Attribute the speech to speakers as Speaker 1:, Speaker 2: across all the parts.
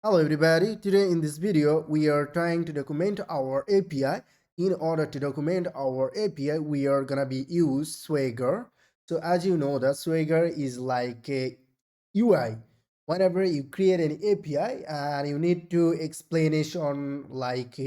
Speaker 1: Hello everybody, today in this video we are trying to document our API. In order to document our API we are gonna be use Swagger. So as you know that Swagger is like a UI. Whenever you create an API and you need to explanation like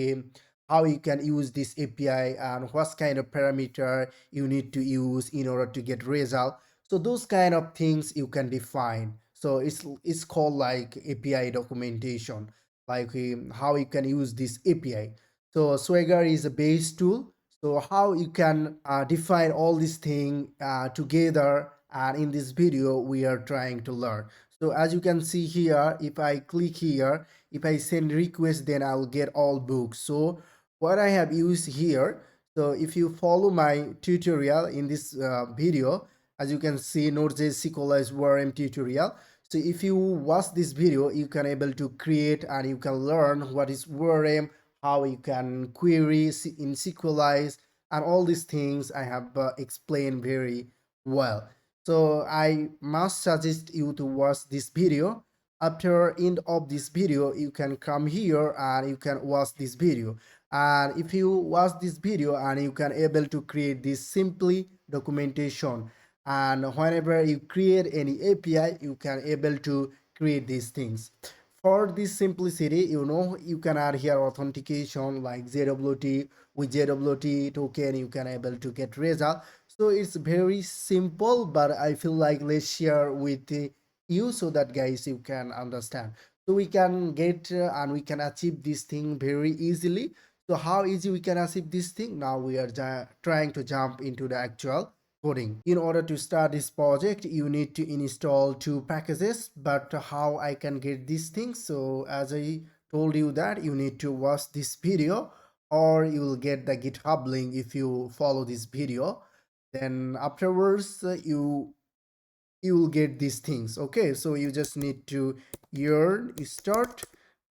Speaker 1: how you can use this API and what kind of parameter you need to use in order to get result. So those kind of things you can define. So it's called like API documentation, like how you can use this API. So Swagger is a base tool. So how you can define all these things together, and in this video we are trying to learn. So as you can see here, if I click here, if I send request, then I'll get all books. So what I have used here, so if you follow my tutorial in this video, as you can see, Node.js SQLize ORM tutorial. So if you watch this video, you can able to create and you can learn what is ORM, how you can query in SQLize, and all these things I have explained very well. So I must suggest you to watch this video. After end of this video, you can come here and you can watch this video. And if you watch this video and you can able to create this simply documentation, and whenever you create any API you can able to create these things. For this simplicity, you can add here authentication like JWT. With JWT token you can able to get result. So it's very simple, but I feel like let's share with you so that guys you can understand. So we can get and we can achieve this thing very easily. So how easy we can achieve this thing? Now we are trying to jump into the actual coding. In order to start this project you need to install two packages, but how I can get these things? So as I told you that you need to watch this video, or you will get the GitHub link if you follow this video. Then afterwards you will get these things. Okay, so you just need to earn start,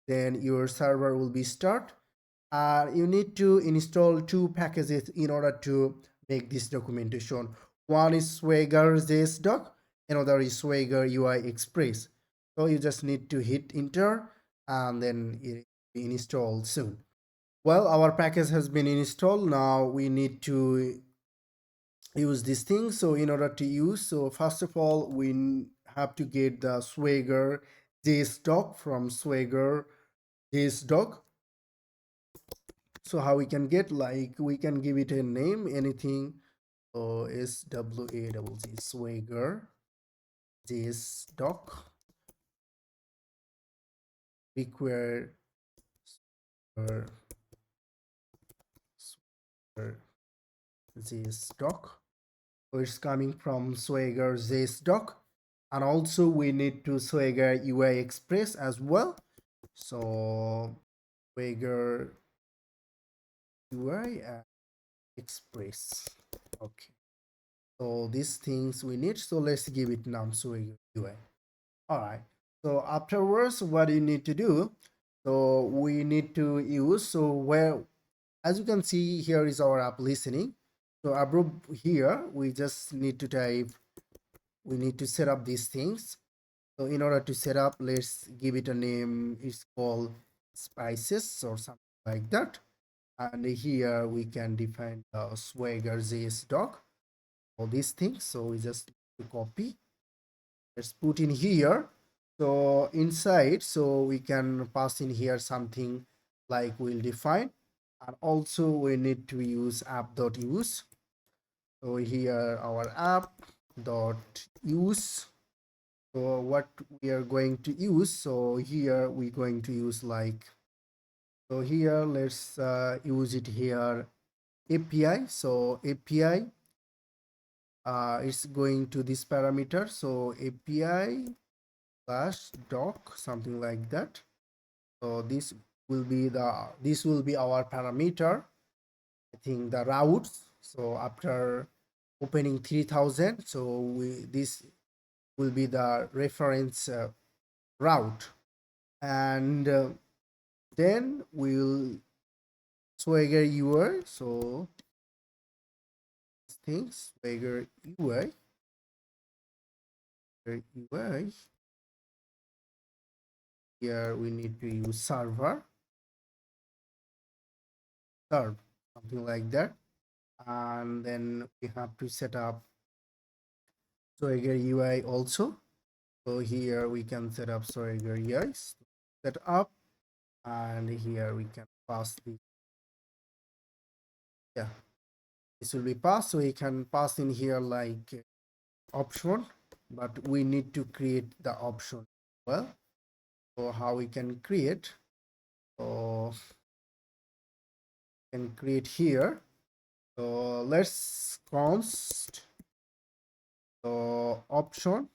Speaker 1: then your server will be start. You need to install two packages in order to make this documentation. One is Swagger JS doc, another is Swagger UI Express. So you just need to hit enter and then it will be installed soon. Well, our package has been installed. Now we need to use this thing. So in order to use, so first of all we have to get the Swagger JS doc from Swagger JS doc. So how we can get, like, we can give it a name, anything. So SWAGG Swagger JS doc require Swagger JS doc. So it's coming from Swagger JS doc, and also we need to Swagger UI Express as well. So Swagger UI Express. Okay. So these things we need. So let's give it num Swagger UI. All right. So afterwards, what you need to do? So we need to use, so where, as you can see here is our app listening. So above here we just need to type, we need to set up these things. So in order to set up, let's give it a name. It's called spices or something like that. And here we can define the Swagger JS doc, all these things. So we just need to copy, let's put in here. So inside, so we can pass in here something like we'll define, and also we need to use app.use. So here our app.use. So what we are going to use, so here we're going to use like, so here let's use it here API. So API is going to this parameter. So API slash doc, something like that. So this will be our parameter. I think the routes. So after opening 3000, so this will be the reference route, and then we'll Swagger UI. So things Swagger UI, here we need to use server, serve, something like that. And then we have to set up Swagger UI also. So here we can set up Swagger UI, set up, and here we can pass the, yeah, this will be passed. So we can pass in here like option, but we need to create the option. Well, so how we can create? So can create here. So let's const option.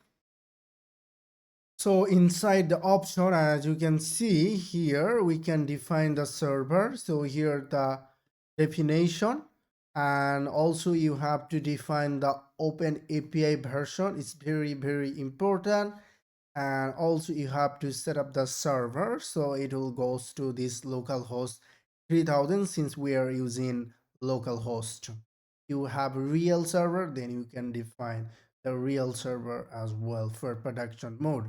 Speaker 1: So inside the option, as you can see here, we can define the server. So here the definition, and also you have to define the open API version. It's very important. And also you have to set up the server, so it will goes to this localhost 3000 since we are using localhost. You have a real server, then you can define the real server as well for production mode.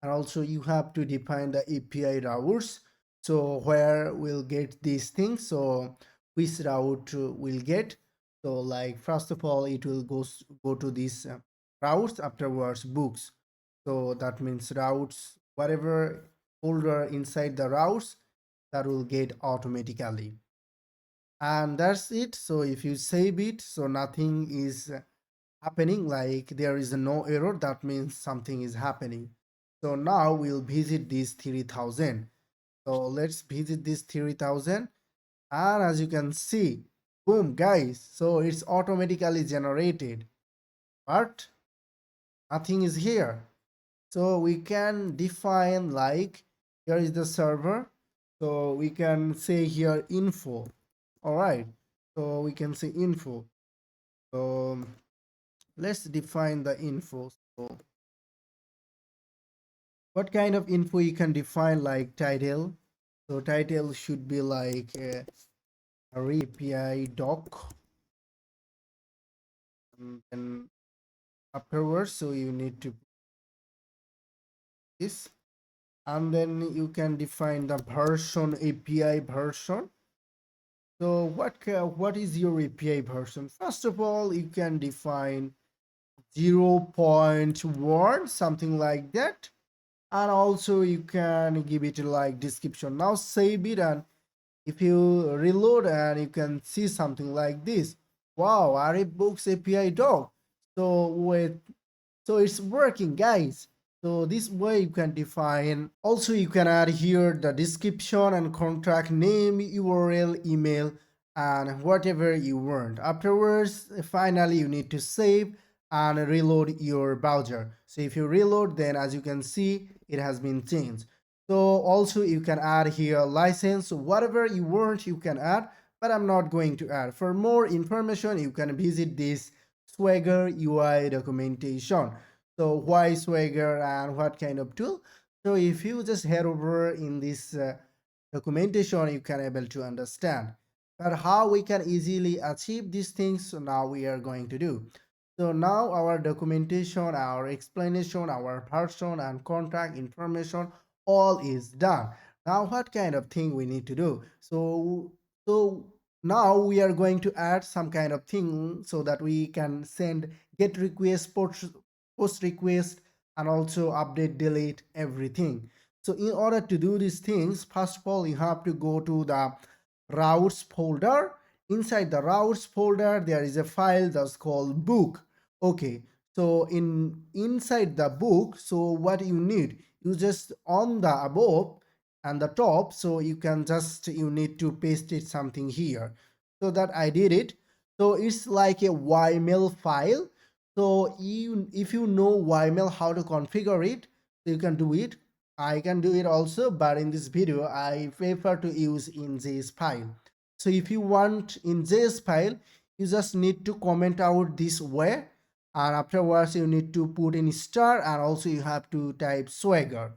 Speaker 1: And also you have to define the API routes, so where we'll get these things, so which route will get. So like first of all it will go to these routes, afterwards books. So that means routes, whatever folder inside the routes, that will get automatically. And that's it. So if you save it, so nothing is happening, like there is no error, that means something is happening. So now we'll visit this 3000. So let's visit this 3000, and as you can see, boom guys, so it's automatically generated, but nothing is here. So we can define like here is the server, so we can say here info. All right, so we can say info. So let's define the info. So what kind of info you can define, like title? So title should be like Arif API doc, and then afterwards, so you need to this, and then you can define the version, API version. So what is your API version? First of all, you can define 0.1, something like that, and also you can give it like description. Now save it, and if you reload, and you can see something like this. Wow, Arif Books API doc. So with so it's working guys. So this way you can define, also you can add here the description and contract name, URL, email, and whatever you want. Afterwards, finally you need to save and reload your browser. So if you reload, then as you can see, it has been changed. So also you can add here license, so whatever you want you can add, but I'm not going to add. For more information you can visit this Swagger UI documentation. So why Swagger and what kind of tool? So if you just head over in this documentation, you can able to understand. But how we can easily achieve these things, so now we are going to do. So now our documentation, our explanation, our version and contract information all is done. Now what kind of thing we need to do? So now we are going to add some kind of thing so that we can send get request, post request, and also update, delete everything. So in order to do these things, first of all you have to go to the routes folder. Inside the routes folder there is a file that's called book. Okay, so inside the book, so what you need, you just on the above and the top, so you can just you need to paste it something here. So that I did it. So it's like a YML file. So you, if you know YML how to configure it, you can do it. I can do it also, but in this video I prefer to use in JS file. So if you want in JS file, you just need to comment out this way, and afterwards you need to put in star, and also you have to type Swagger,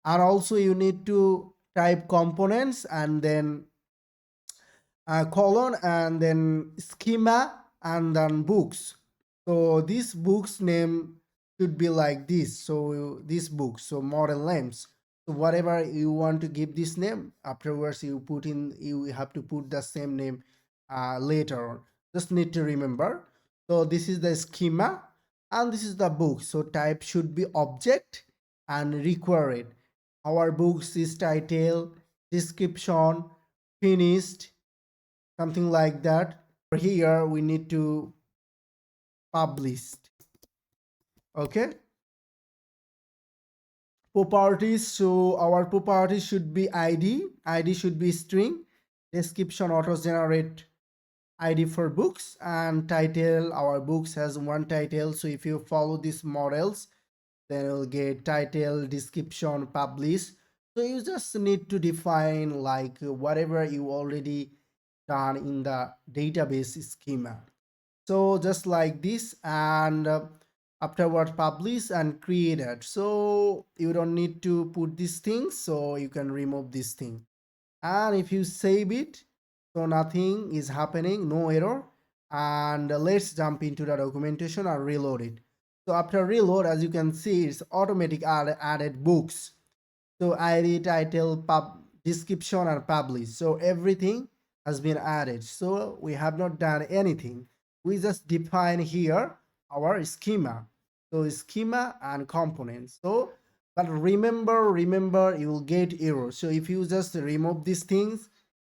Speaker 1: and also you need to type components, and then colon, and then schema, and then books. So this book's name should be like this. So this book, so model names. So whatever you want to give this name, afterwards you have to put the same name later on. Just need to remember. So this is the schema and this is the book. So type should be object and required. Our books is title, description, finished, something like that. Here we need to publish. Okay. Properties, so our properties should be id should be string, description auto generate id for books, and title, our books has one title, so if you follow these models then you'll get title, description, publish. So you just need to define like whatever you already done in the database schema. So just like this, and afterward publish and created. So you don't need to put these things, so you can remove this thing. And if you save it, so nothing is happening, no error. And let's jump into the documentation and reload it. So after reload, as you can see, it's automatic added books. So id, title, description, and publish. So everything has been added. So we have not done anything. We just define here our schema. So schema and components. So but remember, you will get error. So if you just remove these things,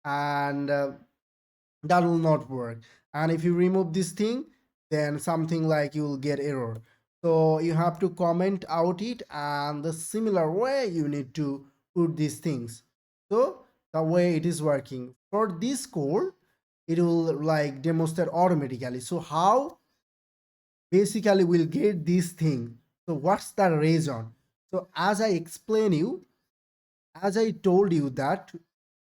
Speaker 1: and that will not work. And if you remove this thing, then something like you will get error. So you have to comment out it, and the similar way you need to put these things. So the way it is working for this code, it will like demonstrate automatically. So how basically we'll get this thing. So what's the reason? So as I explain you, as I told you that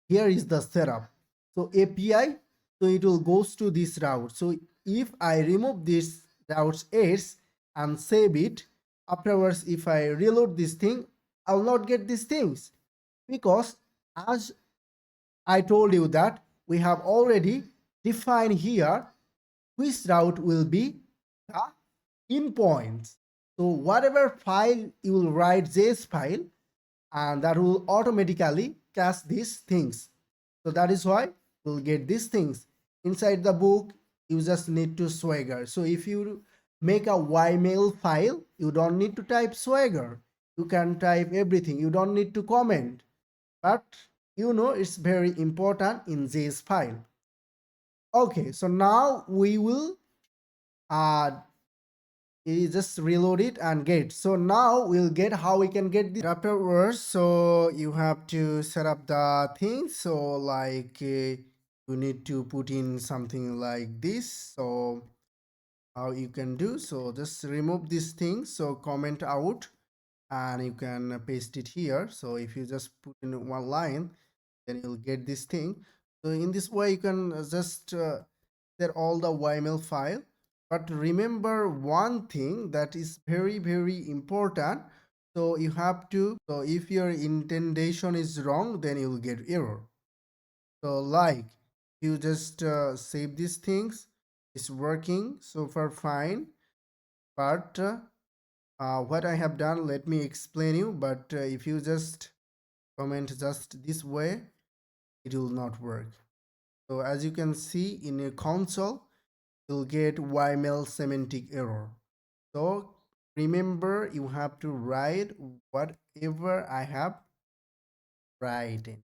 Speaker 1: here is the setup. So API, so it will goes to this route. So if I remove this routes s and save it, afterwards if I reload this thing, I'll not get these things, because as I told you that we have already defined here which route will be the endpoints. So whatever file you will write, JS file, and that will automatically cache these things. So that is why you'll get these things inside the book. You just need to swagger. So if you make a YML file, you don't need to type swagger, you can type everything, you don't need to comment, but you know it's very important in this file. Okay, so now we will uh you just reload it and get. So now we'll get how we can get this afterwards. So you have to set up the thing. So like you need to put in something like this. So how you can do, so just remove this thing, so comment out, and you can paste it here. So if you just put in one line, then you'll get this thing. So in this way you can just set all the YML file. But remember one thing that is very important. So you have to, so if your indentation is wrong, then you'll get error. So like you just save these things, it's working so far fine. But what I have done, let me explain you. But if you just comment just this way, it will not work. So as you can see in a console, you'll get YML semantic error. So remember, you have to write whatever I have written.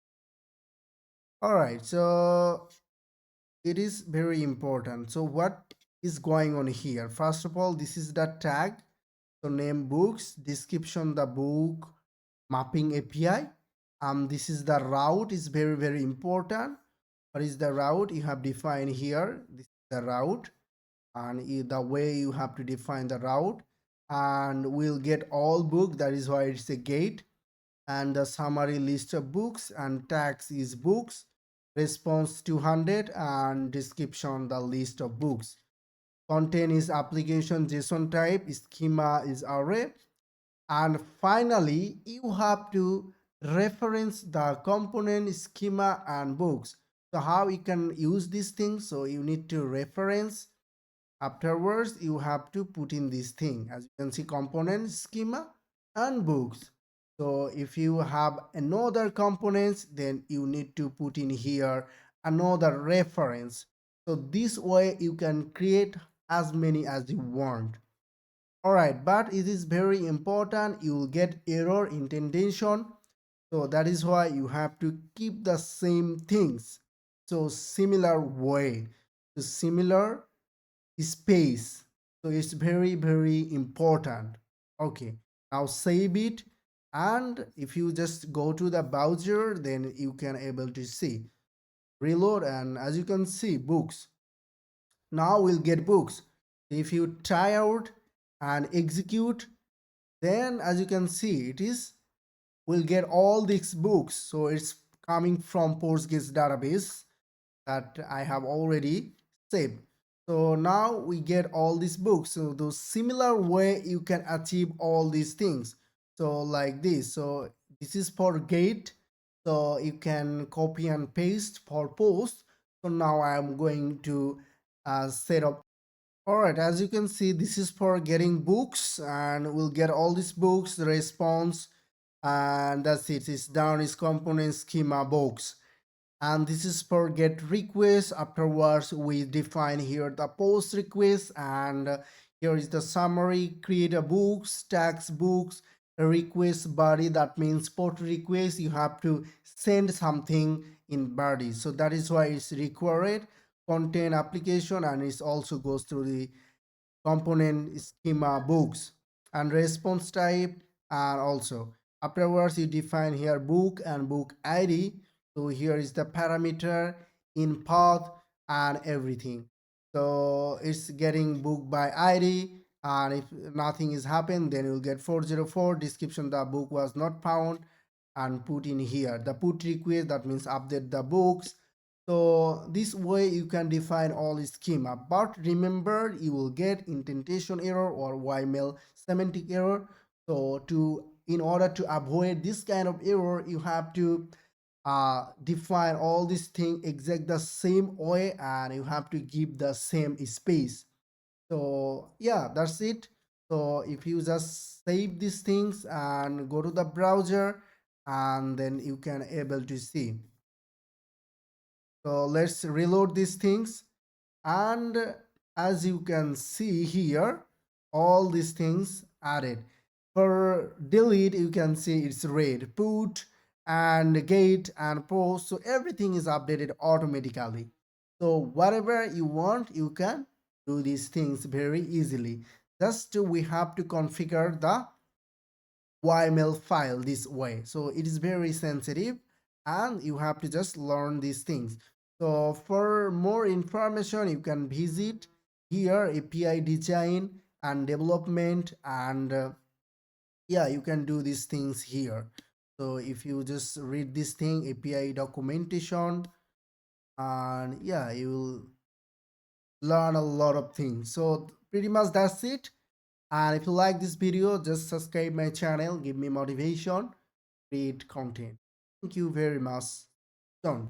Speaker 1: All right, so it is very important. So what is going on here? First of all, this is the tag. So name books, description the book, mapping API. This is the route, is very important. What is the route? You have defined here. This is the route, and the way you have to define the route, and we'll get all book. That is why it's a gate. And the summary list of books, and tags is books, response 200, and description the list of books. Content is application JSON type, schema is array, and finally you have to reference the component, schema, and books. So how you can use these things? So you need to reference, afterwards you have to put in this thing. As you can see, component, schema, and books. So if you have another components, then you need to put in here another reference. So this way you can create as many as you want. Alright, but it is very important, you will get error indentation. So that is why you have to keep the same things. So similar way, so similar space. So it's very important. Okay, now save it, and if you just go to the browser, then you can able to see reload, and as you can see books. Now we'll get books. If you try out and execute, then as you can see it is will get all these books. So it's coming from Postgres database that I have already saved. So now we get all these books. So the similar way you can achieve all these things. So like this. So this is for gate. So you can copy and paste for post. So now I'm going to set up. All right, as you can see, this is for getting books, and we'll get all these books, the response, and that's it. It's down is component schema box, and this is for get request. Afterwards we define here the post request, and here is the summary. Create a books, tags books, a request body, that means put request, you have to send something in body, so that is why it's required. Content application, and it also goes through the component schema books, and response type. And also afterwards you define here book and book id. So here is the parameter in path and everything. So it's getting book by id, and if nothing is happened, then you'll get 404 description the book was not found, and put in here the put request, that means update the books. So this way you can define all schema, but remember you will get indentation error or YML semantic error. So in order to avoid this kind of error, you have to define all these things exact the same way, and you have to give the same space. So yeah, that's it. So if you just save these things and go to the browser, and then you can able to see. So let's reload these things, and as you can see here, all these things added. For delete, you can see it's red, put and gate and post, so everything is updated automatically. So whatever you want, you can do these things very easily. Just we have to configure the YML file this way. So it is very sensitive, and you have to just learn these things. So for more information, you can visit here API design and development, and yeah, you can do these things here. So if you just read this thing, API documentation, and yeah, you will learn a lot of things. So pretty much that's it. And if you like this video, just subscribe my channel, give me motivation, create content. Thank you very much. Done.